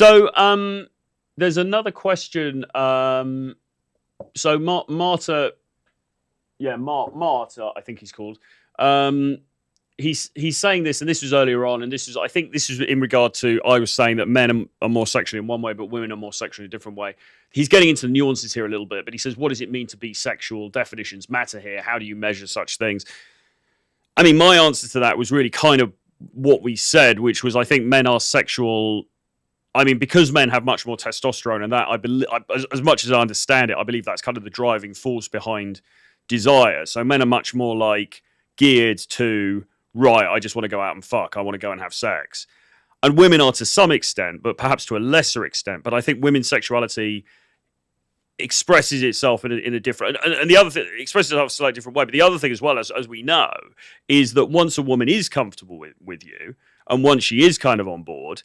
So there's another question. So Marta, Marta, I think he's called. He's saying this, and this was earlier on, and I think this is in regard to, I was saying that men are more sexually in one way, but women are more sexually in a different way. He's getting into the nuances here a little bit, but he says, what does it mean to be sexual? Definitions matter here. How do you measure such things? I mean, my answer to that was really kind of what we said, which was, I think men are sexual. I mean, because men have much more testosterone, and that, I believe, as much as I understand it, I believe that's kind of the driving force behind desire. So men are much more like geared to, right, I just want to go out and fuck. I want to go and have sex. And women are to some extent, but perhaps to a lesser extent. But I think women's sexuality expresses itself in a different, and the other thing, expresses itself in a slightly different way. But the other thing as well, as we know, is that once a woman is comfortable with you, and once she is kind of on board,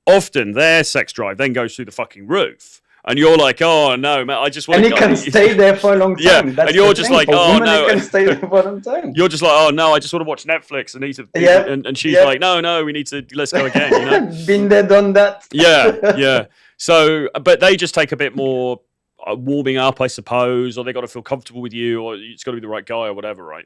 often their sex drive then goes through the fucking roof. And you're like, oh no, man, I just want to. And you can stay there for a long time. Yeah, that's and you're just like, oh no, you can stay there for a long time. You're just like, oh no, I just want to watch Netflix and eat a, yeah. And she's like, no, we need to, let's go again. You know, been there, done that. Yeah. So, but they just take a bit more warming up, I suppose, or they got to feel comfortable with you, or it's got to be the right guy, or whatever, right?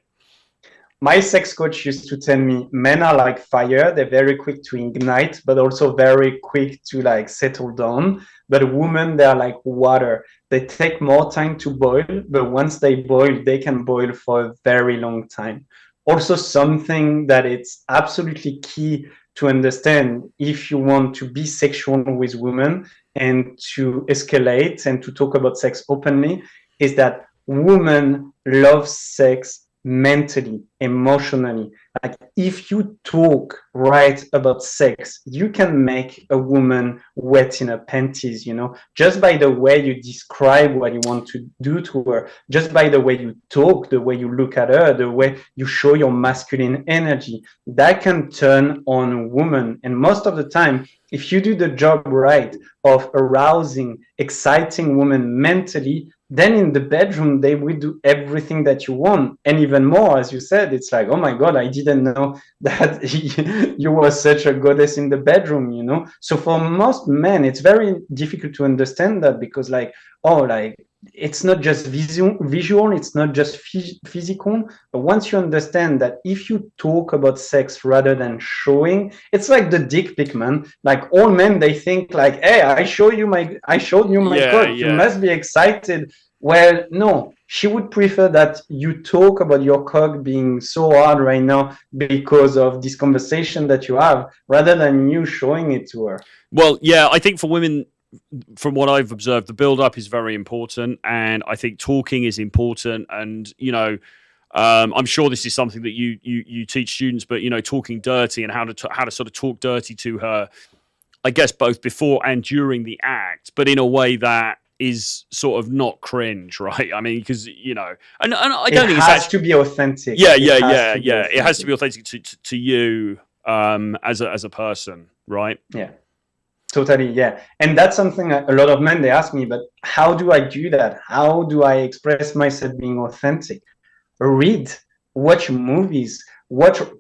My sex coach used to tell me, men are like fire. They're very quick to ignite, but also very quick to like settle down. But women, they're like water. They take more time to boil, but once they boil, they can boil for a very long time. Also, something that it's absolutely key to understand if you want to be sexual with women and to escalate and to talk about sex openly, is that women love sex mentally, emotionally. Like if you talk right about sex, you can make a woman wet in her panties, you know, just by the way you describe what you want to do to her, just by the way you talk, the way you look at her, the way you show your masculine energy, that can turn on a woman. And most of the time, if you do the job right of arousing, exciting women mentally, then in the bedroom, they will do everything that you want. And even more, as you said, it's like, oh my God, I didn't know that you were such a goddess in the bedroom, you know? So for most men, it's very difficult to understand that because like, oh, like, it's not just visual, it's not just physical. But once you understand that if you talk about sex rather than showing, it's like the dick pic, man. Like all men, they think like, hey, I showed you my cock. You must be excited. Well, no, she would prefer that you talk about your cock being so hard right now because of this conversation that you have, rather than you showing it to her. Well, yeah, I think for women, from what I've observed, the build-up is very important, and I think talking is important. And you know, I'm sure this is something that you teach students, but you know, talking dirty and how to sort of talk dirty to her, I guess both before and during the act, but in a way that is sort of not cringe, right? I mean, because you know, and I don't think it has to be authentic. Yeah. It has to be authentic to you as a person, right? Yeah. Totally, yeah. And that's something a lot of men, they ask me, but how do I do that? How do I express myself being authentic? Read, watch movies,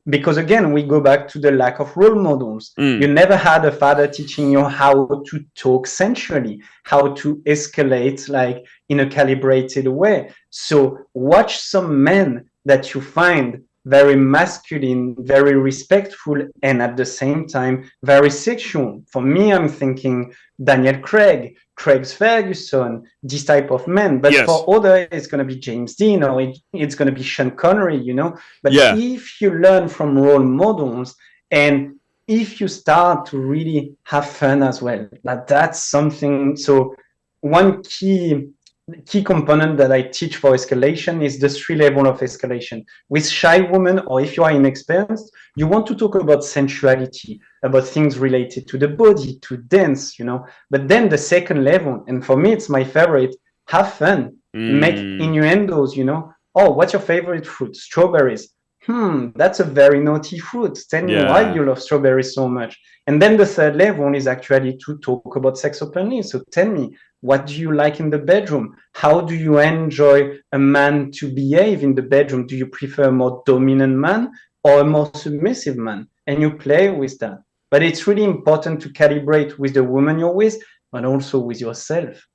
because again, we go back to the lack of role models. You never had a father teaching you how to talk sensually, how to escalate like in a calibrated way. So watch some men that you find very masculine, very respectful, and at the same time, very sexual. For me, I'm thinking Daniel Craig, Craig's Ferguson, this type of men. But for others, it's going to be James Dean, or it's going to be Sean Connery, you know? But if you learn from role models, and if you start to really have fun as well, that's something. So one key component that I teach for escalation is the 3 levels of escalation. With shy women, or if you are inexperienced, you want to talk about sensuality, about things related to the body, to dance, you know. But then the second level, and for me, it's my favorite, have fun, make innuendos, you know. Oh, what's your favorite fruit? Strawberries. That's a very naughty fruit. Tell me why you love strawberries so much. And then the third level is actually to talk about sex openly. So tell me, what do you like in the bedroom? How do you enjoy a man to behave in the bedroom? Do you prefer a more dominant man or a more submissive man? And you play with that. But it's really important to calibrate with the woman you're with, but also with yourself.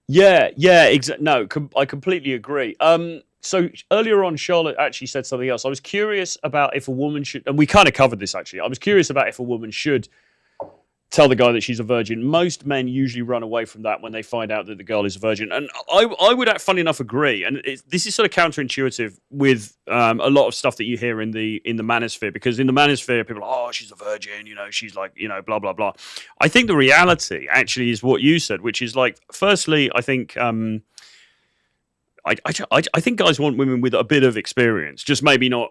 Yeah, exactly. No, I completely agree. So earlier on, Charlotte actually said something else. I was curious about if a woman should, and we kind of covered this actually. I was curious about if a woman should tell the guy that she's a virgin. Most men usually run away from that when they find out that the girl is a virgin, and I would, funny enough, agree. And this is sort of counterintuitive with a lot of stuff that you hear in the manosphere, because in the manosphere, people are, oh, she's a virgin, she's like, blah blah blah. I think the reality actually is what you said, which is like, firstly, I think. I think guys want women with a bit of experience, just maybe not,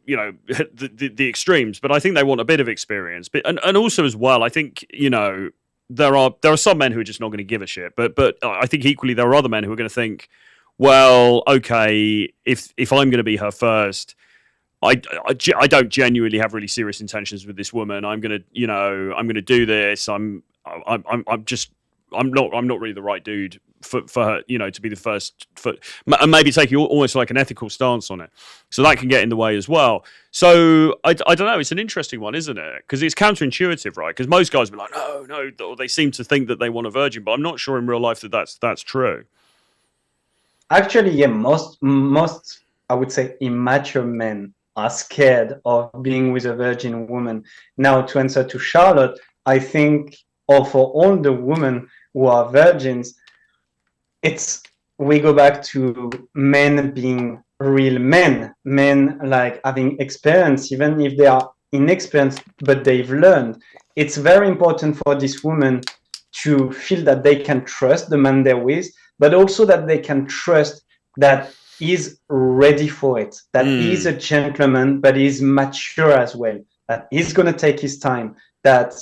the extremes, but I think they want a bit of experience. But and also as well, I think there are some men who are just not going to give a shit. But I think equally there are other men who are going to think, well, okay, if I'm going to be her first, I don't genuinely have really serious intentions with this woman. I'm gonna do this. I'm not really the right dude for her, to be the first, and maybe taking almost like an ethical stance on it. So that can get in the way as well. So I don't know. It's an interesting one, isn't it? Because it's counterintuitive, right? Because most guys will be like, no, or they seem to think that they want a virgin, but I'm not sure in real life that that's true. Actually, yeah, most I would say immature men are scared of being with a virgin woman. Now, to answer to Charlotte, I think, or for all the women who are virgins, we go back to men being real men like having experience, even if they are inexperienced, but they've learned. It's very important for this woman to feel that they can trust the man they're with, but also that they can trust that he's ready for it, that he's a gentleman, but he's mature as well, that he's going to take his time, that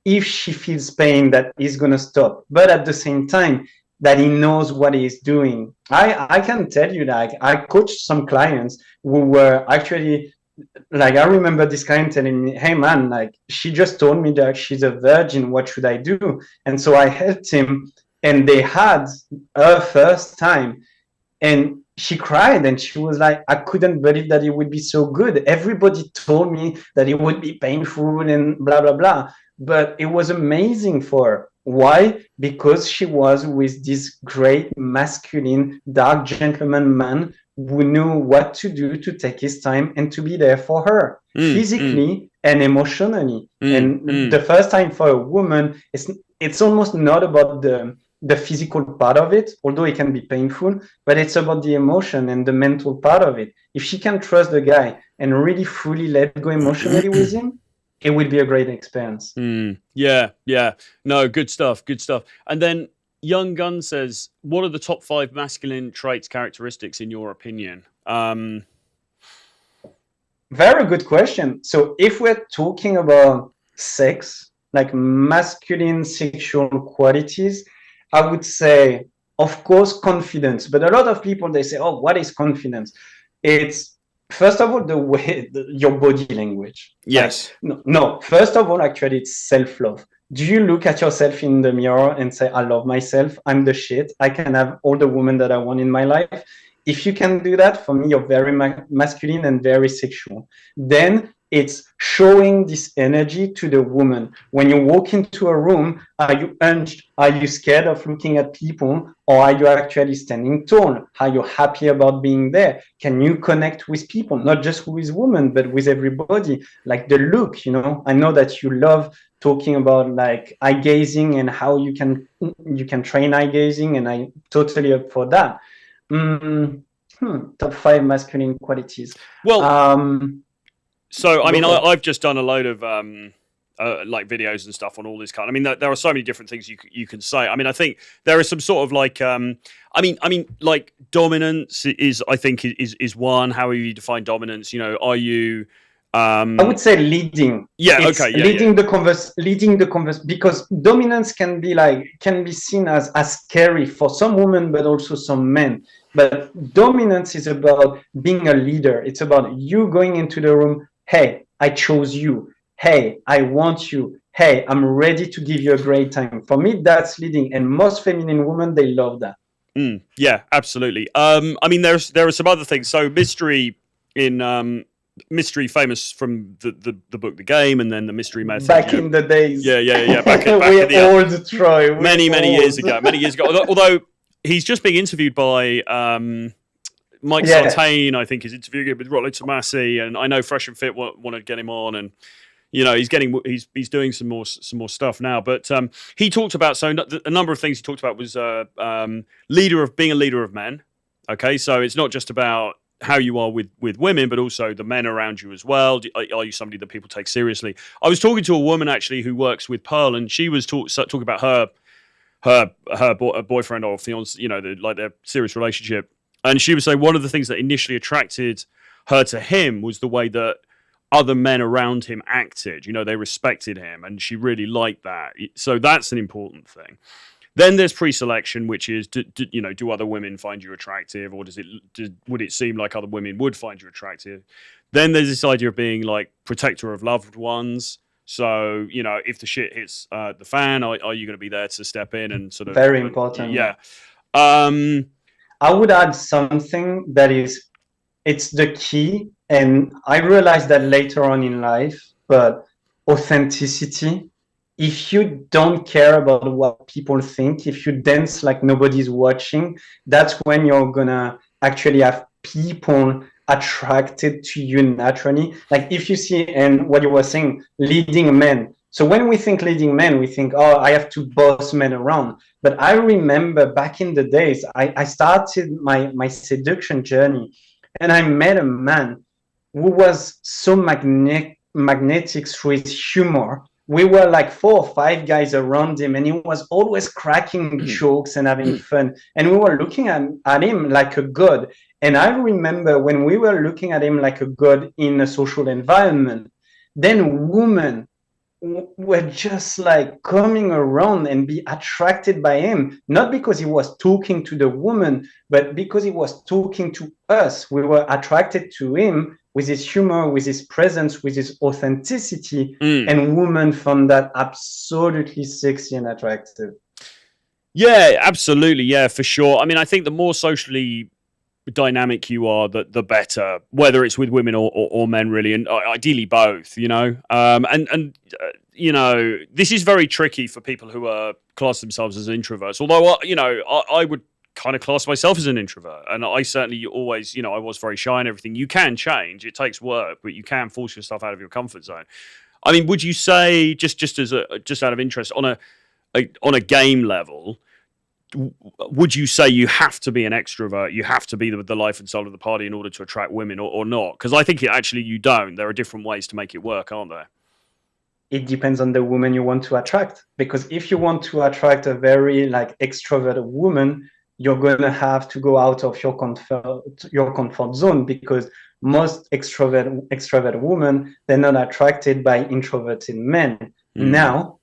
if she feels pain, that he's going to stop, but at the same time, that he knows what he's doing. I can tell you that I coached some clients who were actually, like, I remember this client telling me, hey man, like, she just told me that she's a virgin, what should I do? And so I helped him, and they had her first time, and she cried, and she was like, I couldn't believe that it would be so good. Everybody told me that it would be painful and blah blah blah, but it was amazing for her. Why? Because she was with this great masculine dark gentleman man who knew what to do to take his time and to be there for her physically and emotionally. And the first time for a woman, it's almost not about the physical part of it, although it can be painful, but it's about the emotion and the mental part of it. If she can trust the guy and really fully let go emotionally with him, it would be a great experience. Yeah. No, good stuff. And then Young Gun says, what are the top 5 masculine traits, characteristics in your opinion? Very good question. So if we're talking about sex, like masculine sexual qualities, I would say, of course, confidence. But a lot of people, they say, oh, what is confidence? It's, first of all, the way, your body language. Yes. Like, no. First of all, actually, it's self-love. Do you look at yourself in the mirror and say, I love myself, I'm the shit, I can have all the women that I want in my life? If you can do that, for me, you're very masculine and very sexual. Then it's showing this energy to the woman. When you walk into a room, are you hunched? Are you scared of looking at people? Or are you actually standing tall? Are you happy about being there? Can you connect with people? Not just with women, but with everybody. Like the look, I know that you love talking about like eye gazing and how you can train eye gazing, and I'm totally up for that. Top 5 masculine qualities. Well, so I mean, I've just done a load of like videos and stuff on all this kind. I mean, there are so many different things you can say. I mean, I think there is some sort of like, I mean, like dominance is, I think, is one. How you define dominance? Are you? I would say leading. Yeah. Okay. Yeah, leading the converse, because dominance can be seen as scary for some women, but also some men. But dominance is about being a leader. It's about you going into the room. Hey, I chose you. Hey, I want you. Hey, I'm ready to give you a great time. For me, that's leading, and most feminine women, they love that. Yeah, absolutely. I mean, there are some other things. So Mystery in mystery famous from the book The Game, and then the mystery method. Back in the days. Yeah. Back in the old, Troy. Many years ago. Although he's just being interviewed by Mike Sartain, I think, is interviewing with Rollo Tomassi, and I know Fresh and Fit want to get him on, and he's doing some more stuff now. But he talked about a number of things he talked about was being a leader of men. Okay, so it's not just about how you are with women, but also the men around you as well. Are you somebody that people take seriously? I was talking to a woman actually who works with Pearl, and she was talking about her boyfriend or fiance, their serious relationship. And she was saying one of the things that initially attracted her to him was the way that other men around him acted. They respected him, and she really liked that. So that's an important thing. Then there's pre-selection, which is, do other women find you attractive, or would it seem like other women would find you attractive? Then there's this idea of being like protector of loved ones. So, if the shit hits the fan, are you going to be there to step in and sort of... Very important. Yeah. I would add something that it's the key, and I realized that later on in life, but authenticity. If you don't care about what people think, if you dance like nobody's watching, that's when you're gonna actually have people attracted to you naturally. Like if you see, and what you were saying, leading men. So when we think leading men, we think, oh, I have to boss men around. But I remember back in the days, I started my seduction journey, and I met a man who was so magnetic through his humor. We were like 4 or 5 guys around him, and he was always cracking jokes and having fun. And we were looking at him like a god. And I remember when we were looking at him like a god in a social environment, then women were just like coming around and be attracted by him, not because he was talking to the woman, but because he was talking to us. We were attracted to him with his humor, with his presence, with his authenticity, and women found that absolutely sexy and attractive. Yeah, absolutely. Yeah, for sure. I mean, I think the more socially dynamic you are, the better, whether it's with women or men, really, and ideally both, and this is very tricky for people who class themselves as introverts, although I would kind of class myself as an introvert, and I certainly always, I was very shy and everything. You can change, it takes work, but you can force yourself out of your comfort zone. I mean, would you say, just out of interest, on a game level, would you say you have to be an extrovert, you have to be the life and soul of the party in order to attract women, or not? Because I think you don't. There are different ways to make it work, aren't there? It depends on the woman you want to attract, because if you want to attract a very extroverted woman, you're going to have to go out of your comfort zone, because most extrovert women, they're not attracted by introverted men. Now,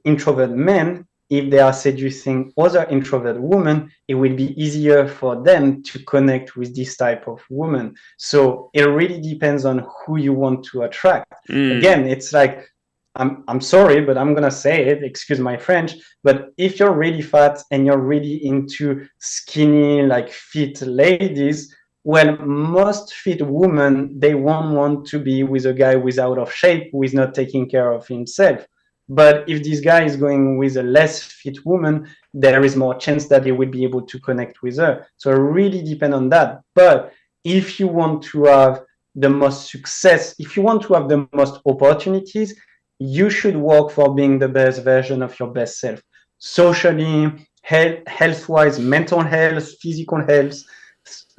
introvert men, if they are seducing other introvert women, it will be easier for them to connect with this type of woman. So it really depends on who you want to attract. Again, it's like, I'm sorry, but I'm gonna say it, excuse my French, but if you're really fat and you're really into skinny, fit ladies, well, most fit women, they won't want to be with a guy who's out of shape, who is not taking care of himself. But if this guy is going with a less fit woman, there is more chance that he will be able to connect with her. So it really depends on that. But if you want to have the most success, if you want to have the most opportunities, you should work for being the best version of your best self. Socially, health-wise, mental health, physical health,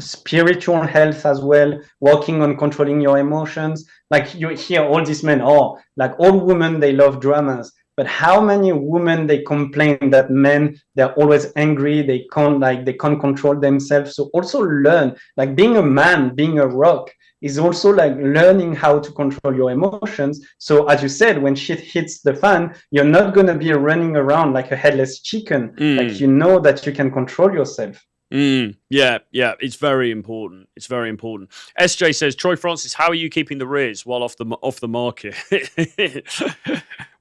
spiritual health as well, working on controlling your emotions. You hear all these men, all women, they love dramas. But how many women, they complain that men, they're always angry, they can't control themselves. So also learn, being a man, being a rock, is also learning how to control your emotions. So as you said, when shit hits the fan, you're not going to be running around like a headless chicken. You know that you can control yourself. Yeah, yeah, it's very important. It's very important. SJ says, Troy Francis, how are you keeping the Riz while off the market? But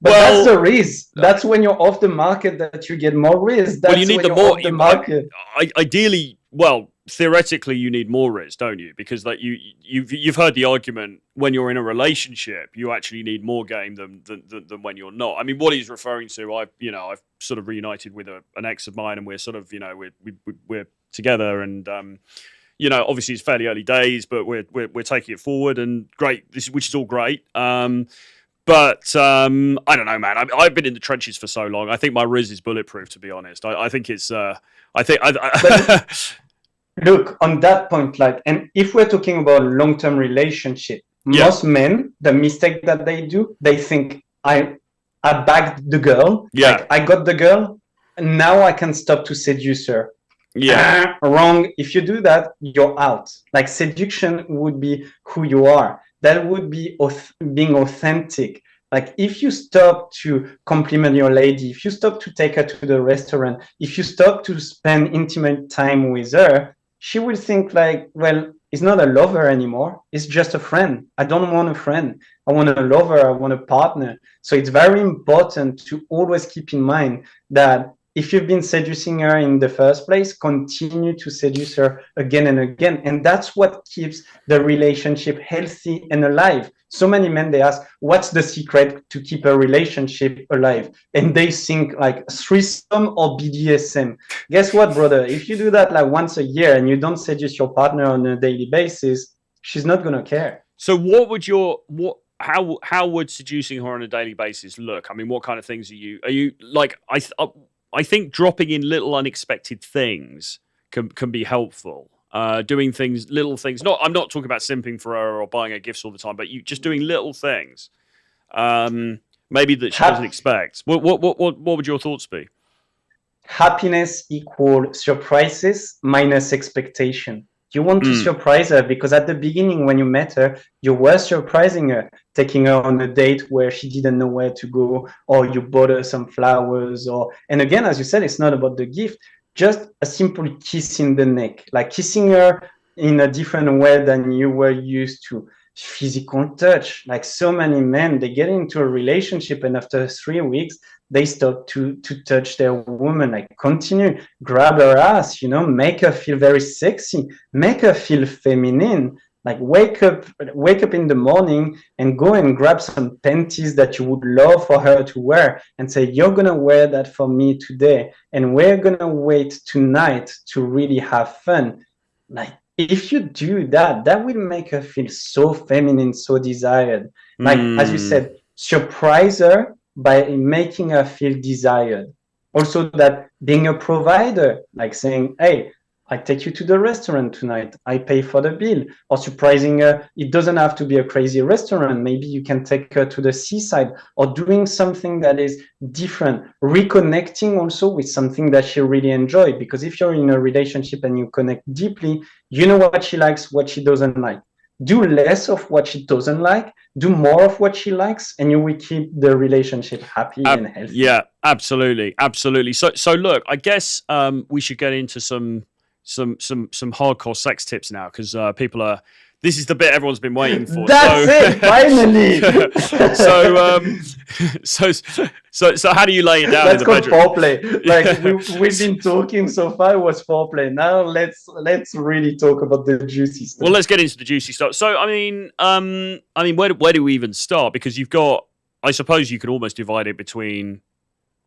that's Well, the risk. That's when you're off the market that you get more risk. well, you That's need when the you're more. off the market. Ideally, well, theoretically, you need more Riz, don't you? Because like you've heard the argument when you're in a relationship, you actually need more game than when you're not. I mean, what he's referring to, I've sort of reunited with an ex of mine, and we're sort of we're together, and obviously it's fairly early days, but we're taking it forward, and great, which is all great. But I don't know, man. I've been in the trenches for so long. I think my Riz is bulletproof, to be honest. I think it's. But look, on that point, like, and if we're talking about long-term relationship, Yeah. most men, the mistake that they do, they think I bagged the girl, Yeah. like I got the girl, and now I can stop to seduce her. Yeah. Wrong. If you do that, you're out. Like seduction would be who you are. That would be being authentic. Like if you stop to compliment your lady, if you stop to take her to the restaurant, if you stop to spend intimate time with her, she will think like, well, it's not a lover anymore. It's just a friend. I don't want a friend. I want a lover. I want a partner. So it's very important to always keep in mind that if you've been seducing her in the first place, continue to seduce her again and again. And that's what keeps the relationship healthy and alive. So many men, they ask, what's the secret to keep a relationship alive? And they think like threesome or BDSM. Guess what, brother? If you do that like once a year and you don't seduce your partner on a daily basis, she's not going to care. So how would seducing her on a daily basis look? I mean, what kind of things are you like? I think dropping in little unexpected things can be helpful. Doing little things. I'm not talking about simping for her or buying her gifts all the time, but you just doing little things, maybe that she doesn't expect. What would your thoughts be? Happiness equals surprises minus expectation. You want to surprise her because at the beginning when you met her, you were surprising her, taking her on a date where she didn't know where to go, or you bought her some flowers, and again, as you said, it's not about the gift, just a simple kiss in the neck, like kissing her in a different way than you were used to. Physical touch, like so many men, they get into a relationship and after 3 weeks, they start to touch their woman, like continue, grab her ass, make her feel very sexy, make her feel feminine, like wake up in the morning and go and grab some panties that you would love for her to wear and say, you're gonna wear that for me today, and we're gonna wait tonight to really have fun. Like if you do that, that will make her feel so feminine, so desired. Like as you said, surprise her by making her feel desired. Also, that being a provider, like saying, hey, I take you to the restaurant tonight, I pay for the bill, or surprising her. It doesn't have to be a crazy restaurant. Maybe you can take her to the seaside, or doing something that is different, reconnecting also with something that she really enjoys. Because if you're in a relationship and you connect deeply, you know what she likes, what she doesn't like. Do less of what she doesn't like, do more of what she likes, and you will keep the relationship happy and healthy. Yeah, absolutely. So look, I guess we should get into some hardcore sex tips now, because people are. This is the bit everyone's been waiting for. That's it, finally. So how do you lay it down That's in the called bedroom? foreplay. Like we've been talking so far, it was foreplay. Now let's really talk about the juicy stuff. Well, let's get into the juicy stuff. So I mean, where do we even start? Because you've got, I suppose you could almost divide it between.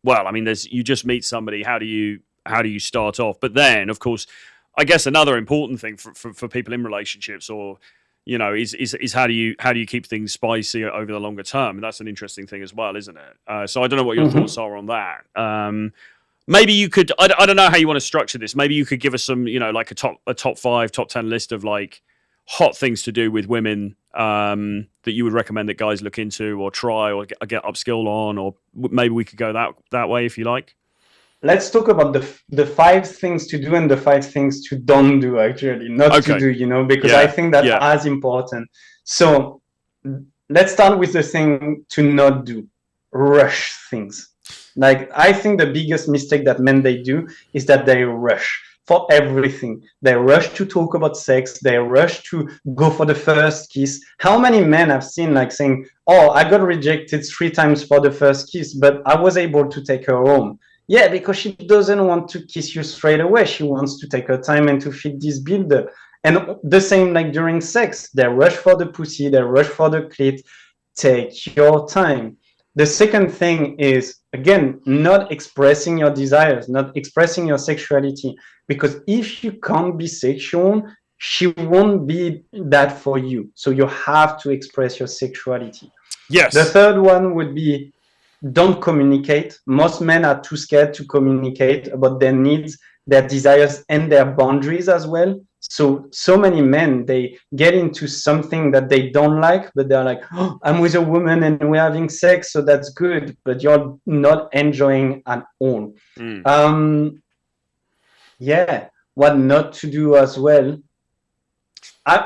Well, I mean, you just meet somebody. How do you start off? But then, of course, I guess another important thing for people in relationships, or is how do you keep things spicy over the longer term? And that's an interesting thing as well, isn't it? So I don't know what your thoughts are on that. Maybe you could. I don't know how you want to structure this. Maybe you could give us some, like a top 5, top 10 list of like hot things to do with women that you would recommend that guys look into or try or get upskilled on, or maybe we could go that way if you like. Let's talk about the 5 things to do and the 5 things to don't do, actually, not to do, because I think that's as important. So let's start with the thing to not do. Rush things. Like, I think the biggest mistake that men, they do is that they rush. for everything. They rush to talk about sex. They rush to go for the first kiss. How many men I've seen like saying, oh, I got rejected 3 times for the first kiss, but I was able to take her home. Yeah, because she doesn't want to kiss you straight away. She wants to take her time and to feed this builder. And the same like during sex, they rush for the pussy, they rush for the clit. Take your time. The second thing is, again, not expressing your desires, not expressing your sexuality. Because if you can't be sexual, she won't be that for you. So you have to express your sexuality. Yes. The third one would be, don't communicate. Most men are too scared to communicate about their needs, their desires, and their boundaries as well. So many men, they get into something that they don't like, but they're like, oh, I'm with a woman and we're having sex, so that's good, but you're not enjoying at all. Yeah, what not to do as well.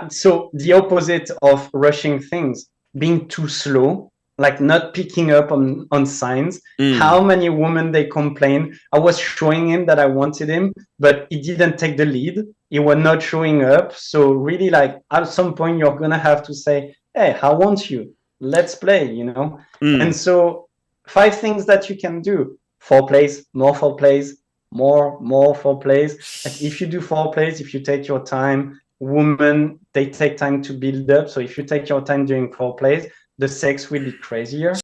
So the opposite of rushing things, being too slow, like not picking up on signs. How many women they complain, I was showing him that I wanted him, but he didn't take the lead. He was not showing up. So really, like, at some point you're gonna have to say, hey, I want you, let's play, you know. And so 5 things that you can do: foreplays, more foreplays, more foreplays. Like, if you do foreplays, if you take your time, women, they take time to build up. So if you take your time during foreplays, the sex will be crazier.